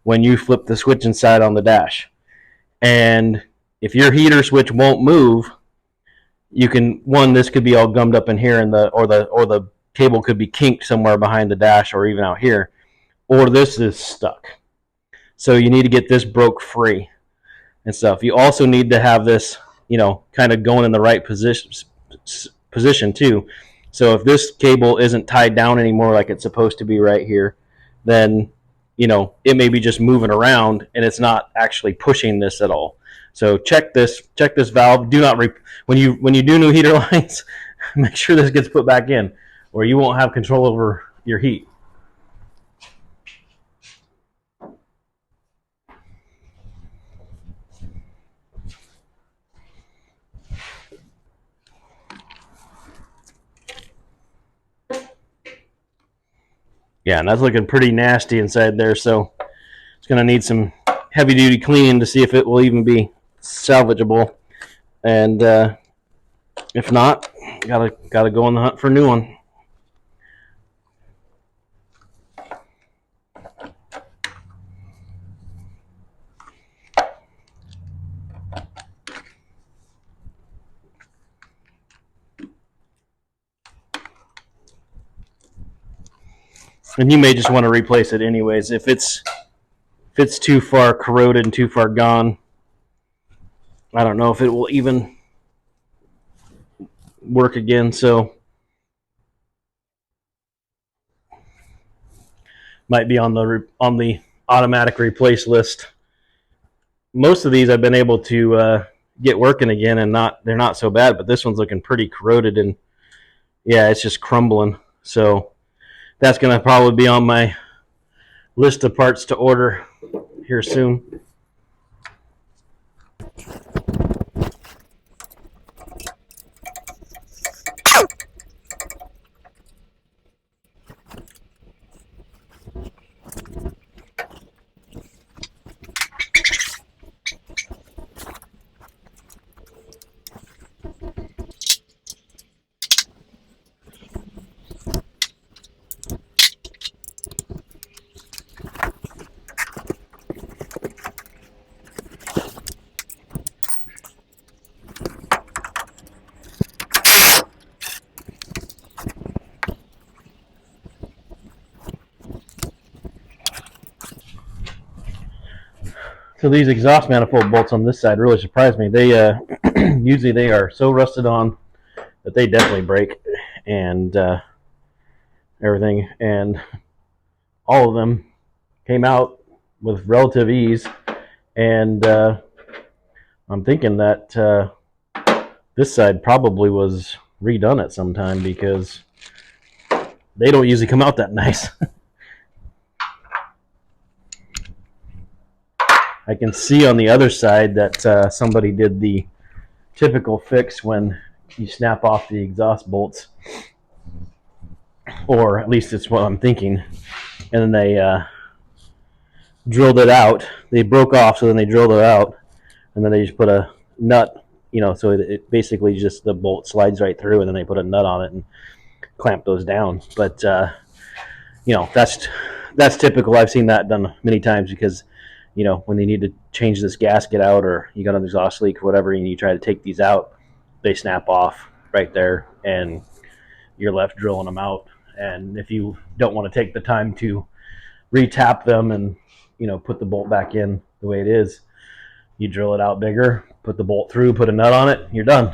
when you flip the switch inside on the dash. And if your heater switch won't move, this could be all gummed up in here, or the cable could be kinked somewhere behind the dash or even out here, or this is stuck. So you need to get this broke free and stuff. You also need to have this, kind of going in the right position too. So if this cable isn't tied down anymore like it's supposed to be right here, then it may be just moving around and it's not actually pushing this at all. So check this valve. Do not when you do new heater lines, make sure this gets put back in, or you won't have control over your heat. Yeah, and that's looking pretty nasty inside there, so it's going to need some heavy duty cleaning to see if it will even be salvageable. And if not, gotta go on the hunt for a new one. And you may just want to replace it anyways. If it's too far corroded and too far gone, I don't know if it will even work again. So might be on the automatic replace list. Most of these I've been able to get working again, and they're not so bad. But this one's looking pretty corroded, and yeah, it's just crumbling. So that's going to probably be on my list of parts to order here soon. So these exhaust manifold bolts on this side really surprised me. They usually they are so rusted on that they definitely break, and everything, and all of them came out with relative ease. And I'm thinking that this side probably was redone at some time because they don't usually come out that nice. I can see on the other side that somebody did the typical fix when you snap off the exhaust bolts, or at least it's what I'm thinking. And then they drilled it out. They broke off, so then they drilled it out, and then they just put a nut, so it basically just the bolt slides right through, and then they put a nut on it and clamp those down. But that's typical. I've seen that done many times because when they need to change this gasket out, or you got an exhaust leak or whatever, and you try to take these out, they snap off right there, and you're left drilling them out. And if you don't want to take the time to retap them and put the bolt back in the way it is, you drill it out bigger, put the bolt through, put a nut on it, you're done.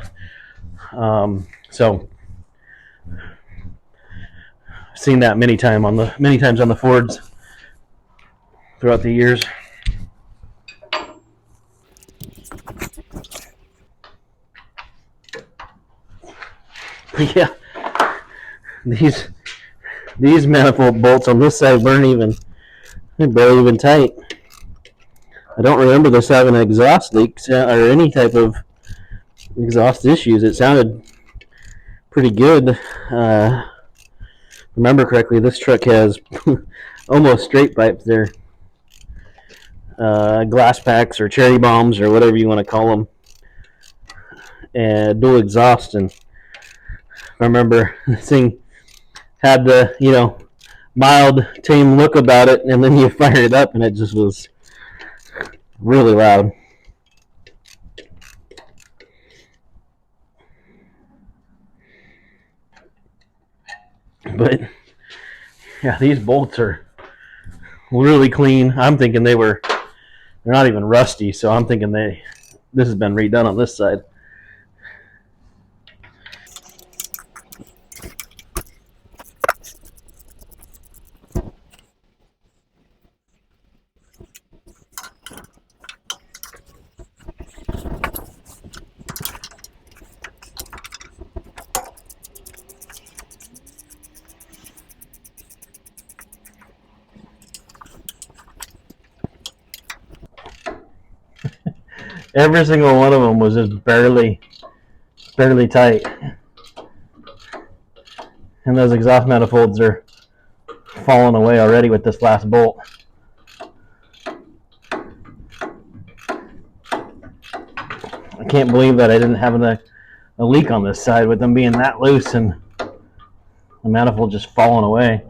So I've seen that many times on the Fords throughout the years. Yeah, these manifold bolts on this side they're barely even tight. I don't remember this having an exhaust leak or any type of exhaust issues. It sounded pretty good. Remember correctly, this truck has almost straight pipes there. Glass packs or cherry bombs or whatever you want to call them. And dual exhaust. And I remember this thing had the, mild, tame look about it, and then you fire it up and it just was really loud. But yeah, these bolts are really clean. I'm thinking they're not even rusty, so I'm thinking this has been redone on this side. Every single one of them was just barely tight. And those exhaust manifolds are falling away already with this last bolt. I can't believe that I didn't have a leak on this side with them being that loose and the manifold just falling away.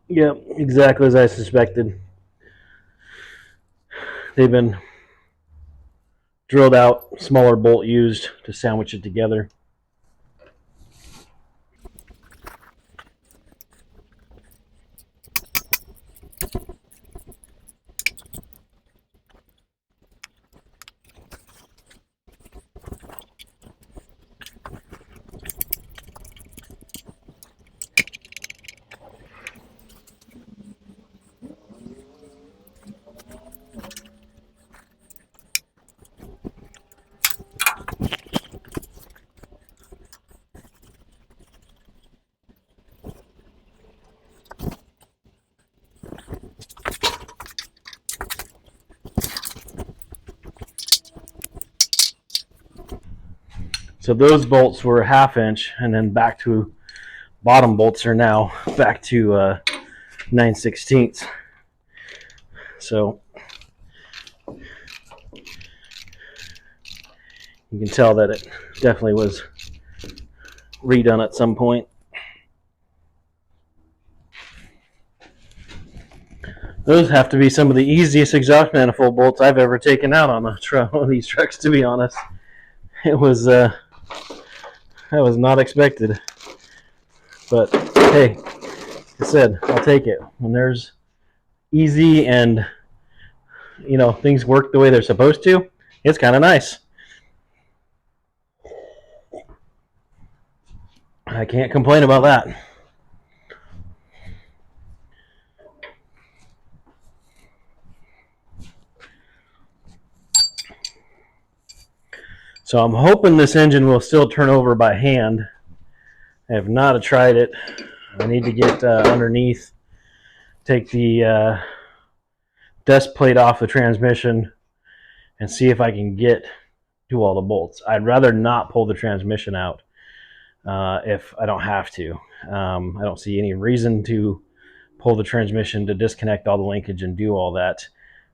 Yep, exactly as I suspected. They've been drilled out, smaller bolt used to sandwich it together. So those bolts were a half inch, and then back to bottom bolts are now back to 9/16. So you can tell that it definitely was redone at some point. Those have to be some of the easiest exhaust manifold bolts I've ever taken out on one of these trucks, to be honest. It was that was not expected, but hey, like I said, I'll take it when there's easy and things work the way they're supposed to. It's kind of nice. I can't complain about that. So I'm hoping this engine will still turn over by hand. I have not tried it. I need to get underneath, take the dust plate off the transmission, and see if I can get to all the bolts. I'd rather not pull the transmission out if I don't have to. I don't see any reason to pull the transmission to disconnect all the linkage and do all that.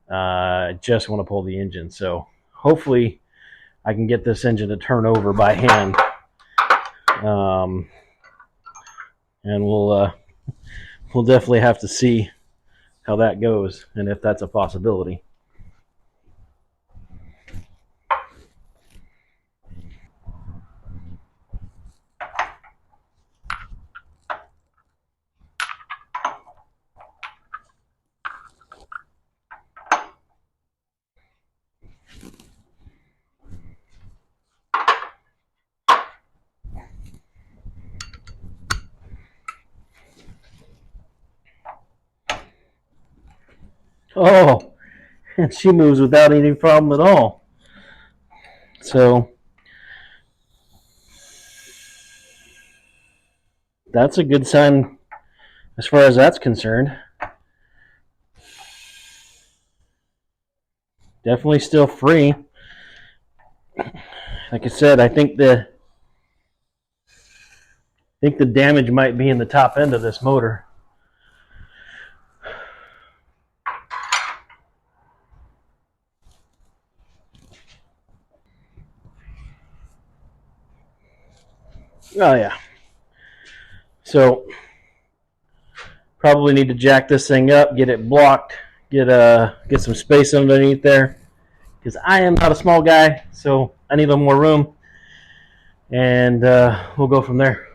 I just want to pull the engine. So hopefully I can get this engine to turn over by hand. And we'll definitely have to see how that goes and if that's a possibility. Oh, and she moves without any problem at all. So that's a good sign as far as that's concerned. Definitely still free. Like I said, I think the damage might be in the top end of this motor. Oh yeah. So probably need to jack this thing up, get it blocked, get some space underneath there, because I am not a small guy, so I need a little more room, and we'll go from there.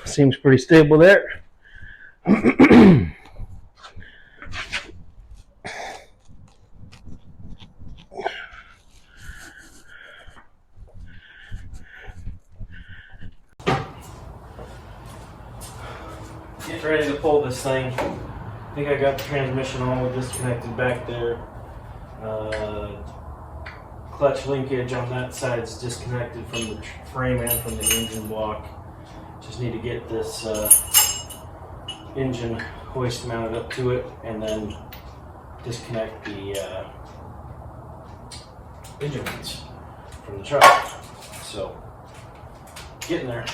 Seems pretty stable there. ready to pull this thing. I think I got the transmission all disconnected back there. Clutch linkage on that side is disconnected from the frame and from the engine block. Just need to get this engine hoist mounted up to it and then disconnect the engine lights from the truck. So, getting there.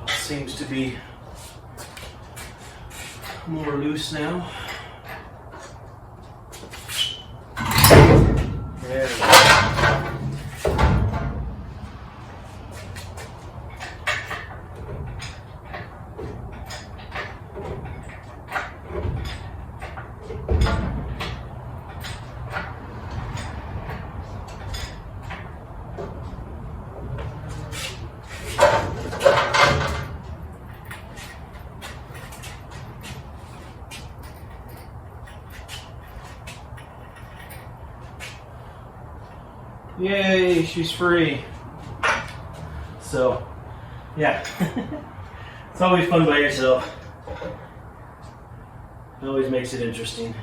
Seems to be more loose now. There we go. Yay, she's free. So, yeah. It's always fun by yourself. It always makes it interesting.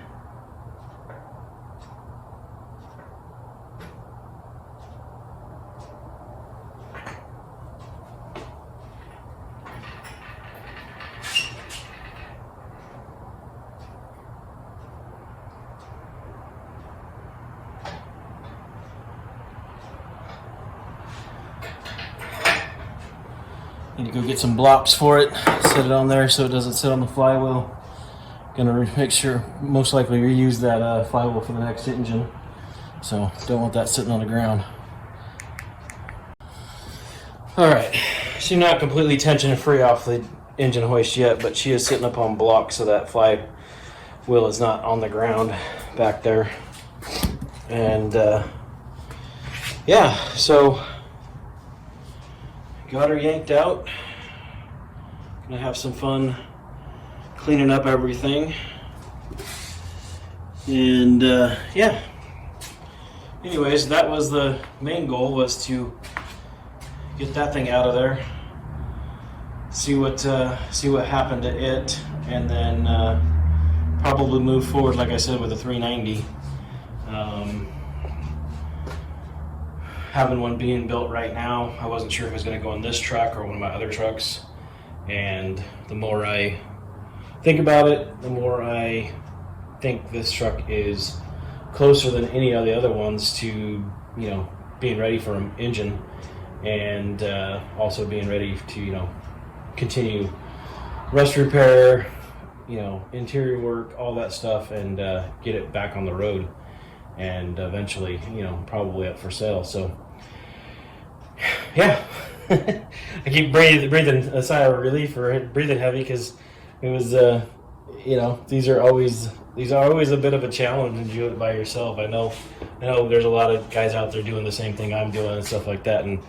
Need to go get some blocks for it, set it on there so it doesn't sit on the flywheel. Gonna make sure, most likely reuse that flywheel for the next engine. So don't want that sitting on the ground. All right, she's not completely tension free off the engine hoist yet, but she is sitting up on blocks so that flywheel is not on the ground back there. And yeah, so got her yanked out. Gonna have some fun cleaning up everything. And yeah. Anyways, that was the main goal, was to get that thing out of there. See what happened to it, and then probably move forward, like I said, with a 390. Having one being built right now, I wasn't sure if it was going to go in this truck or one of my other trucks. And the more I think about it, the more I think this truck is closer than any of the other ones to, you know, being ready for an engine, and also being ready to, you know, continue rust repair, you know, interior work, all that stuff, and get it back on the road, and eventually, you know, probably up for sale. So yeah, I keep breathing a sigh of relief or breathing heavy because it was, these are always a bit of a challenge when you do it by yourself. I know. There's a lot of guys out there doing the same thing I'm doing and stuff like that, and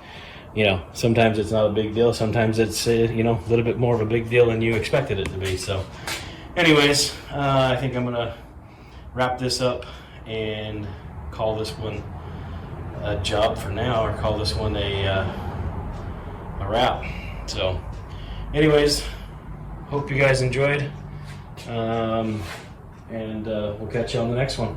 sometimes it's not a big deal. Sometimes it's a little bit more of a big deal than you expected it to be. So, anyways, I think I'm gonna wrap this up and call this one a job for now, or call this one a wrap. So, anyways, hope you guys enjoyed, and we'll catch you on the next one.